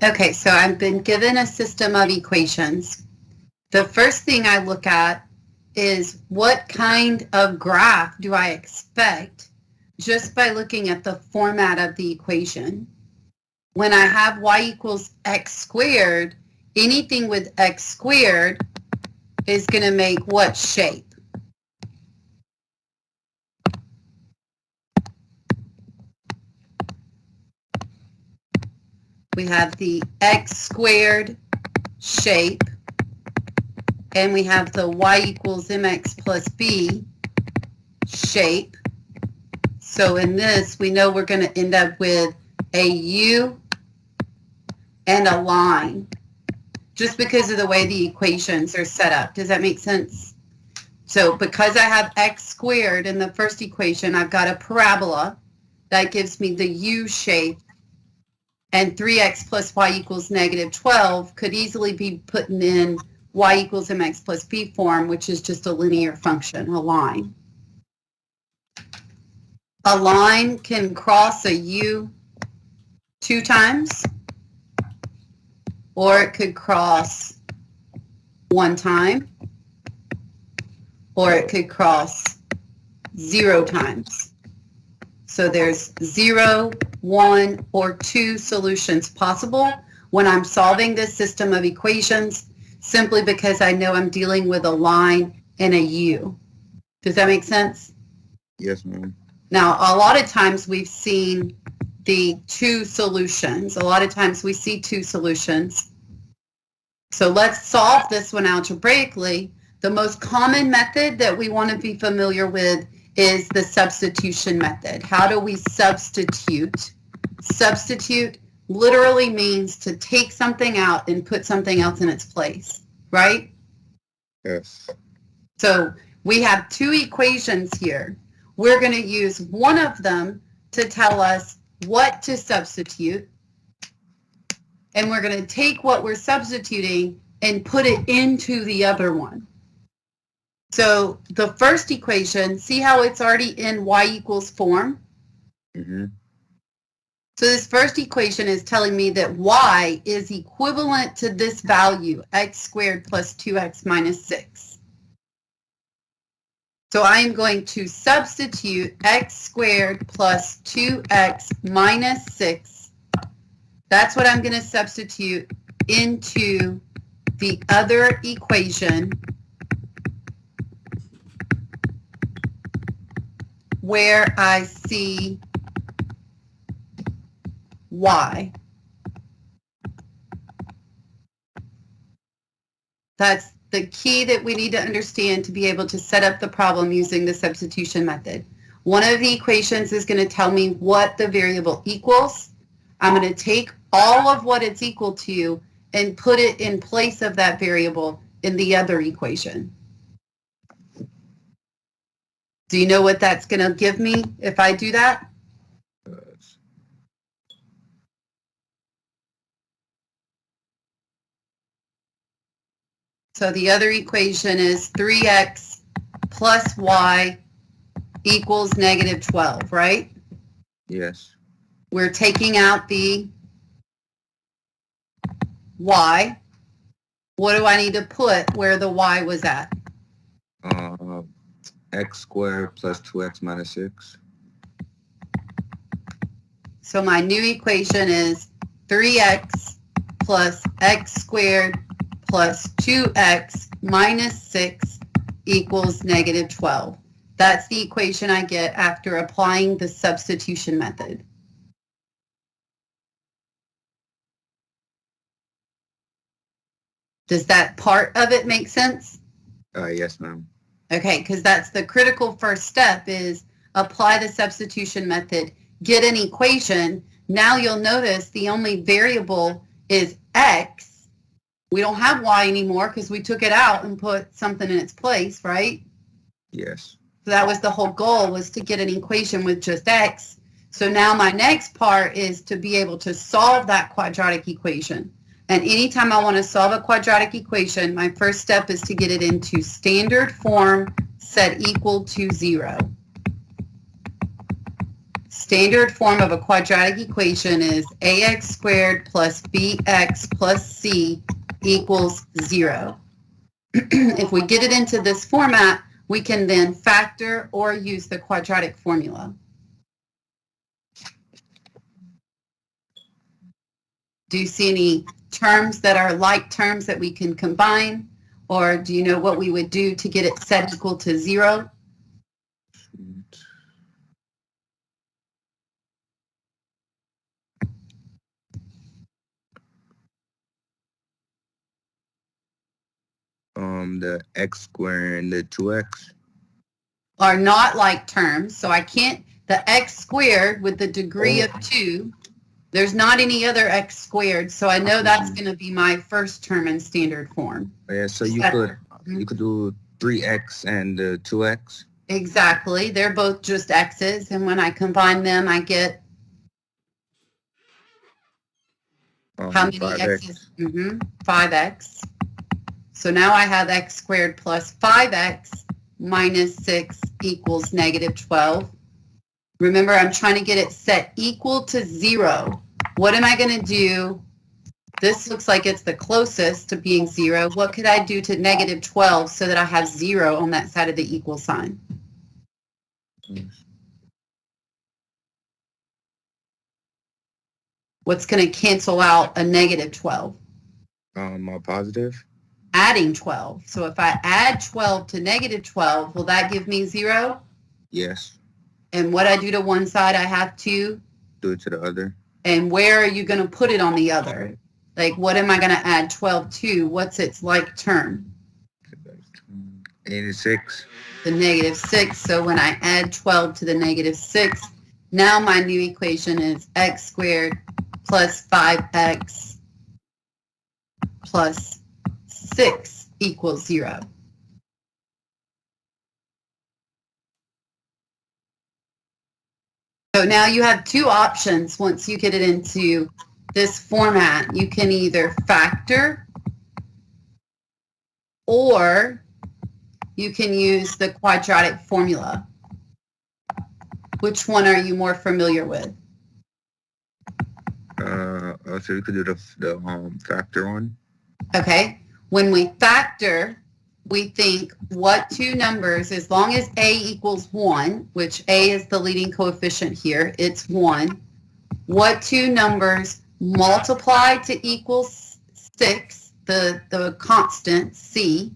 Okay, so I've been given a system of equations. The first thing I look at is what kind of graph do I expect just by looking at the format of the equation. When I have y equals x squared, anything with x squared is going to make what shape? We have the x squared shape, and we have the y equals mx plus b shape. So in this, we know we're going to end up with a u and a line, just because of the way the equations are set up. Does that make sense? So because I have x squared in the first equation, I've got a parabola that gives me the u shape, and 3x plus y equals negative 12 could easily be put in y equals mx plus b form, which is just a linear function, a line. A line can cross a u 2 times, or it could cross 1 time, or it could cross 0 times. So there's 0, 1, or 2 solutions possible when I'm solving this system of equations, simply because I know I'm dealing with a line and a u. Does that make sense? Yes, ma'am. Now, a lot of times we've seen the 2 solutions. A lot of times we see 2 solutions. So let's solve this one algebraically. The most common method that we want to be familiar with is the substitution method. How do we substitute? Substitute literally means to take something out and put something else in its place, right? Yes. So we have 2 equations here. We're going to use one of them to tell us what to substitute, and we're going to take what we're substituting and put it into the other one. So the first equation, see how it's already in y equals form? Mm-hmm. So this first equation is telling me that y is equivalent to this value, x squared plus 2x minus 6. So I am going to substitute x squared plus 2x minus 6. That's what I'm going to substitute into the other equation where I see y. That's the key that we need to understand to be able to set up the problem using the substitution method. One of the equations is going to tell me what the variable equals. I'm going to take all of what it's equal to and put it in place of that variable in the other equation. Do you know what that's going to give me if I do that? So the other equation is 3x plus y equals negative 12, right? Yes. We're taking out the y. What do I need to put where the y was at? X squared plus 2x minus 6. So my new equation is 3x plus x squared plus 2x minus 6 equals negative 12. That's the equation I get after applying the substitution method. Does that part of it make sense? Yes, ma'am. Okay, because that's the critical first step, is apply the substitution method, get an equation. Now you'll notice the only variable is x. We don't have y anymore because we took it out and put something in its place, right? Yes. So that was the whole goal, was to get an equation with just x. So now my next part is to be able to solve that quadratic equation. And anytime I want to solve a quadratic equation, my first step is to get it into standard form set equal to 0. Standard form of a quadratic equation is ax squared plus bx plus c equals 0. If we get it into this format, we can then factor or use the quadratic formula. Do you see any terms that are like terms that we can combine? Or do you know what we would do to get it set equal to 0? The x squared and the 2x. Are not like terms, so I can't, the x squared with the degree of 2, there's not any other x squared, so I know that's going to be my first term in standard form. Yeah, so you could do 3x and 2x. Exactly, they're both just x's, and when I combine them, I get how many 5x. x's? 5x. So now I have x squared plus 5x minus 6 equals negative 12. Remember, I'm trying to get it set equal to 0. What am I going to do? This looks like it's the closest to being 0. What could I do to negative 12 so that I have 0 on that side of the equal sign? What's going to cancel out a negative 12? A positive. Adding 12. So if I add 12 to negative 12, will that give me 0? Yes. And what I do to one side, I have to do it to the other. And where are you going to put it on the other? Like, what am I going to add 12 to? What's its like term? 86. The negative 6. So when I add 12 to the negative 6, now my new equation is x squared plus 5x plus 6 equals 0. So now you have two options once you get it into this format. You can either factor or you can use the quadratic formula. Which one are you more familiar with? So you could do the factor one. Okay. When we factor, we think what two numbers, as long as a equals 1, which a is the leading coefficient here, it's 1, what two numbers multiply to equal 6, the constant c,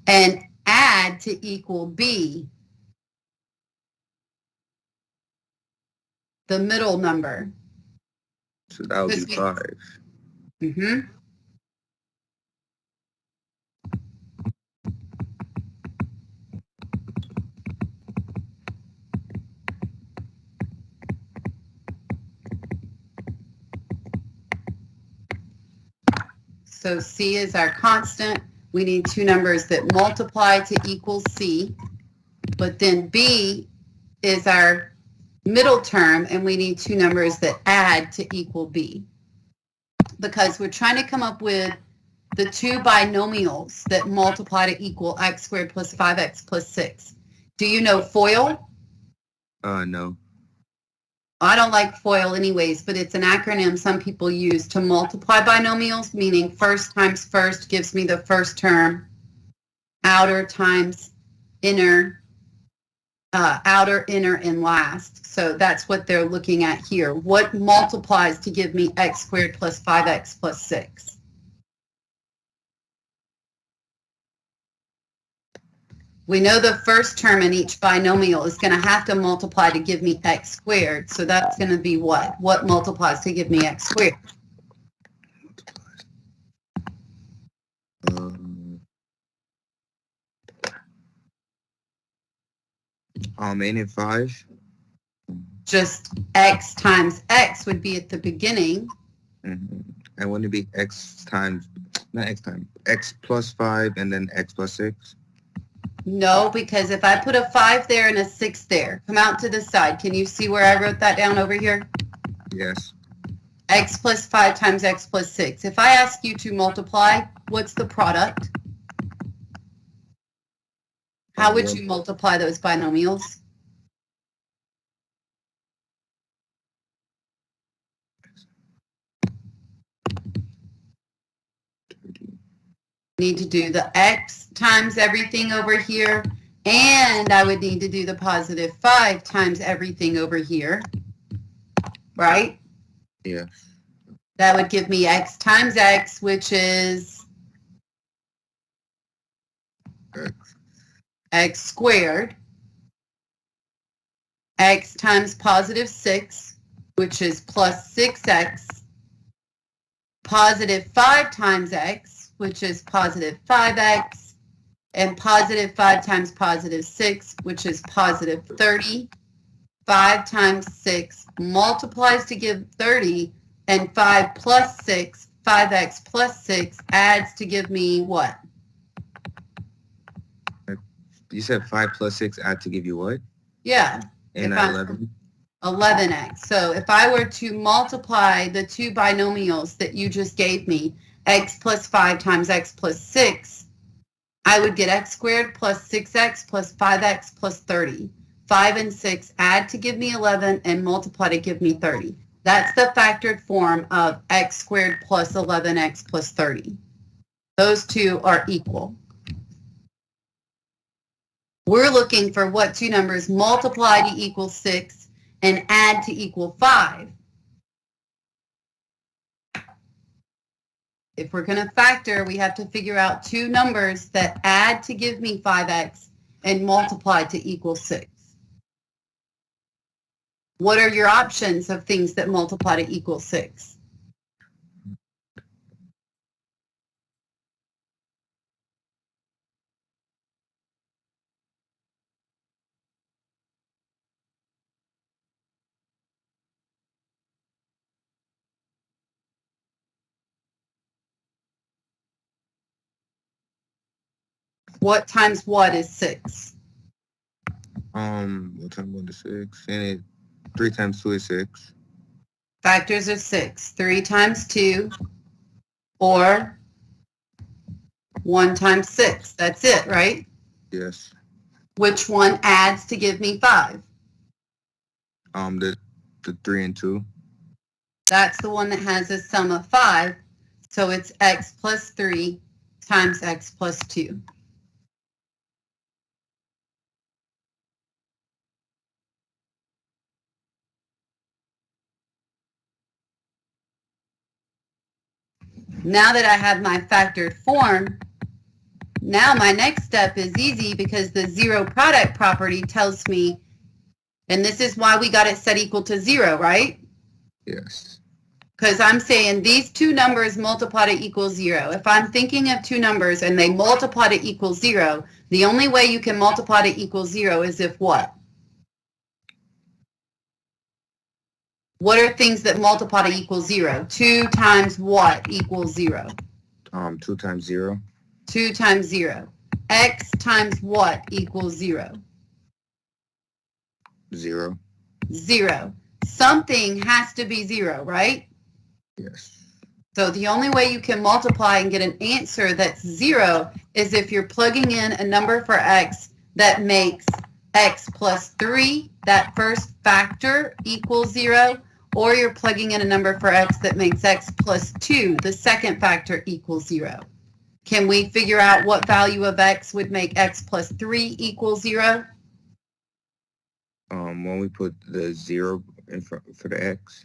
and add to equal b, the middle number. So that would be 5. Mm-hmm. So c is our constant. We need two numbers that multiply to equal c. But then b is our middle term, and we need two numbers that add to equal b. Because we're trying to come up with the two binomials that multiply to equal x squared plus 5x plus 6. Do you know FOIL? No. I don't like FOIL anyways, but it's an acronym some people use to multiply binomials, meaning first times first gives me the first term, outer times inner, outer, inner, and last. So that's what they're looking at here. What multiplies to give me x squared plus 5x plus 6? We know the first term in each binomial is going to have to multiply to give me x squared. So that's going to be what? What multiplies to give me x squared? Ain't it 5? Just x times x would be at the beginning. Mm-hmm. And wouldn't it be x times, not x times, x plus 5 and then x plus 6? No, because if I put a 5 there and a 6 there, come out to the side. Can you see where I wrote that down over here? Yes. X plus 5 times x plus 6. If I ask you to multiply, what's the product? How would you multiply those binomials? need to do the x times everything over here, and I would need to do the positive 5 times everything over here, right? Yeah. That would give me x times x, which is x squared, x times positive 6, which is plus 6x, positive 5 times x, which is positive 5x, and positive 5 times positive 6, which is positive 30. 5 times 6 multiplies to give 30, and 5 plus 6, 5x plus 6 adds to give me what? You said 5 plus 6 add to give you what? Yeah. And 11? 11x. So if I were to multiply the two binomials that you just gave me, x plus 5 times x plus 6, I would get x squared plus 6x plus 5x plus 30. 5 and 6 add to give me 11 and multiply to give me 30. That's the factored form of x squared plus 11x plus 30. Those two are equal. We're looking for what two numbers multiply to equal 6 and add to equal 5. If we're going to factor, we have to figure out two numbers that add to give me 5x and multiply to equal 6. What are your options of things that multiply to equal 6? What times what is 6? What times 1 to 6? And 3 times 2 is 6. Factors are 6. 3 times 2 or 1 times 6. That's it, right? Yes. Which one adds to give me 5? The 3 and 2. That's the one that has a sum of 5. So it's x plus 3 times x plus 2. Now that I have my factored form, now my next step is easy because the zero product property tells me, and this is why we got it set equal to 0, right? Yes. Because I'm saying these two numbers multiply to equal 0. If I'm thinking of two numbers and they multiply to equal 0, the only way you can multiply to equal 0 is if what? What are things that multiply to equal 0? 2 times what equals 0? 2 times 0. 2 times 0. X times what equals 0? 0. 0. Something has to be 0, right? Yes. So the only way you can multiply and get an answer that's 0 is if you're plugging in a number for x that makes x plus 3, that first factor, equals 0, or you're plugging in a number for x that makes x plus 2, the second factor, equals 0. Can we figure out what value of x would make x plus 3 equal 0? When we put the 0 in front for the x.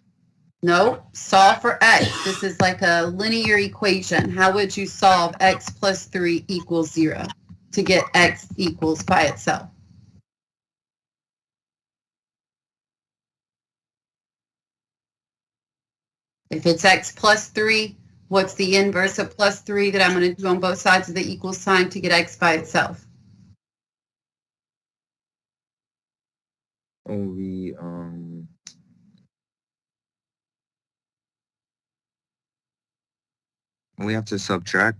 No, solve for x. This is like a linear equation. How would you solve x plus 3 equals 0 to get x equals by itself? If it's x plus 3, what's the inverse of plus 3 that I'm going to do on both sides of the equal sign to get x by itself? We have to subtract.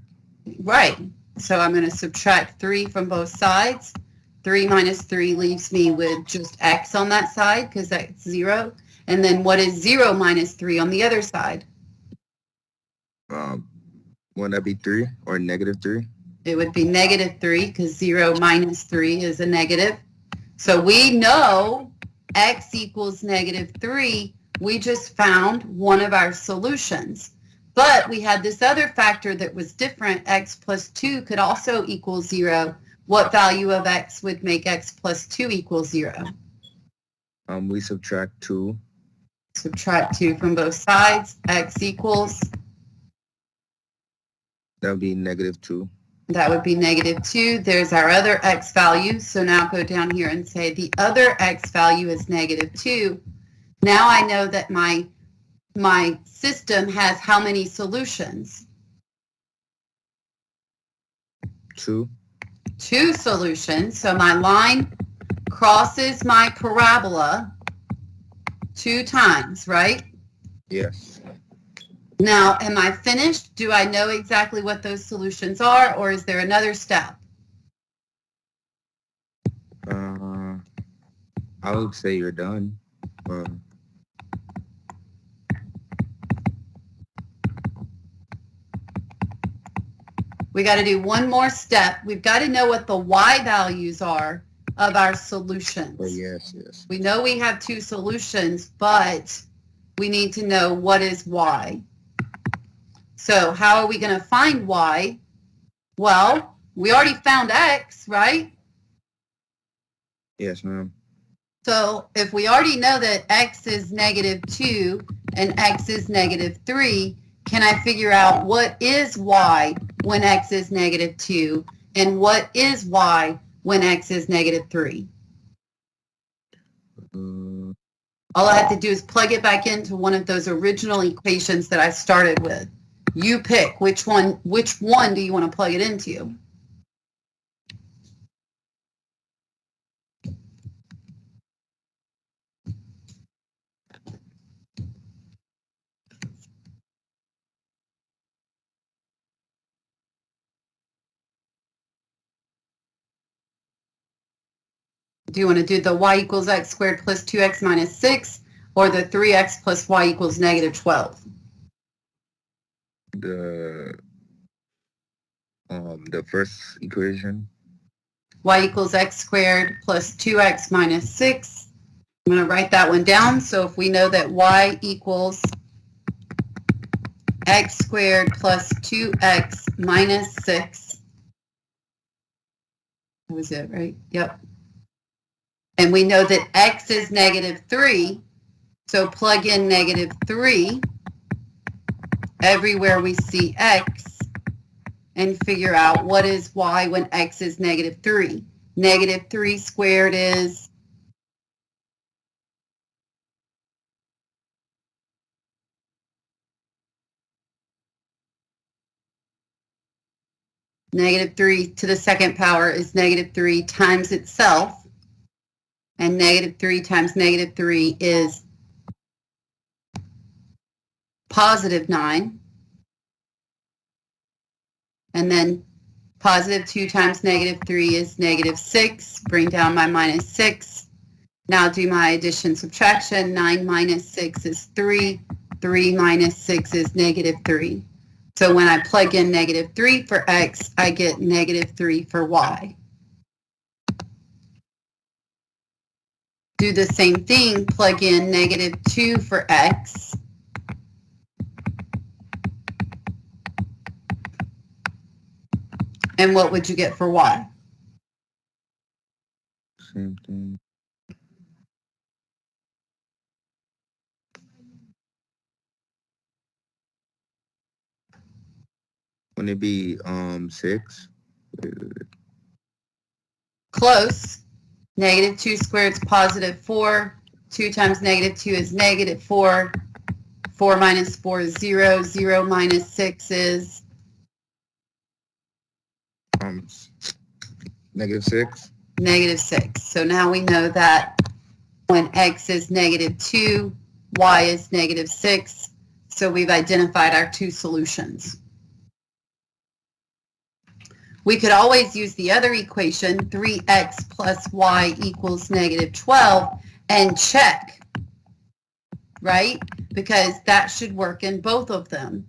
Right. So I'm going to subtract 3 from both sides. 3 minus 3 leaves me with just x on that side because that's 0. And then what is 0 minus 3 on the other side? Wouldn't that be 3 or negative 3? It would be negative 3 because 0 minus 3 is a negative. So we know x equals negative 3. We just found one of our solutions. But we had this other factor that was different. X plus 2 could also equal 0. What value of x would make x plus 2 equal 0? We subtract 2. Subtract 2 from both sides. X equals? That would be -2. That would be -2. There's our other x value. So now go down here and say the other x value is -2. Now I know that my system has how many solutions? 2. 2 solutions. So my line crosses my parabola 2 times, right? Yes. Now, am I finished? Do I know exactly what those solutions are, or is there another step? I would say you're done. We got to do one more step. We've got to know what the y values are of our solutions. Oh, yes, yes. We know we have 2 solutions, but we need to know what is y. So how are we going to find y? Well, we already found x, right? Yes, ma'am. So if we already know that x is -2 and x is -3, can I figure out what is y when x is -2 and what is y when x is -3? All I have to do is plug it back into one of those original equations that I started with. You pick which one do you want to plug it into? Do you want to do the y equals x squared plus 2x minus 6 or the 3x plus y equals -12? The first equation. Y equals x squared plus 2x minus 6. I'm going to write that one down. So if we know that y equals x squared plus 2x minus 6. That was it, right? Yep. And we know that x is -3. So plug in -3 everywhere we see x and figure out what is y when x is -3. -3 squared is -3 to the second power is -3 times itself. And -3 times -3 is +9. And then +2 times -3 is -6. Bring down my -6. Now do my addition subtraction. 9 minus 6 is 3. 3 minus 6 is -3. So when I plug in -3 for x, I get -3 for y. Do the same thing, plug in -2 for x. And what would you get for y? Same thing. Wouldn't it be 6? Close. -2 squared is +4. 2 times -2 is -4. 4 minus 4 is 0. 0 minus 6 is? -6. -6. So now we know that when x is -2, y is -6. So we've identified our 2 solutions. We could always use the other equation, 3x plus y equals -12, and check, right? Because that should work in both of them.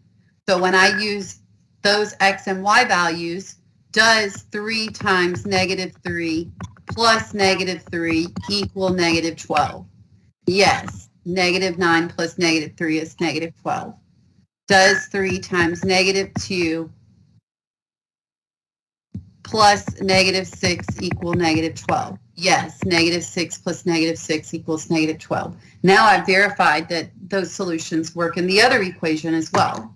So when I use those x and y values, does 3 times -3 plus -3 equal -12? Yes, -9 plus -3 is -12. Does 3 times negative 2 plus negative 6 equal negative 12? Yes, negative 6 plus negative 6 equals negative 12. Now I've verified that those solutions work in the other equation as well.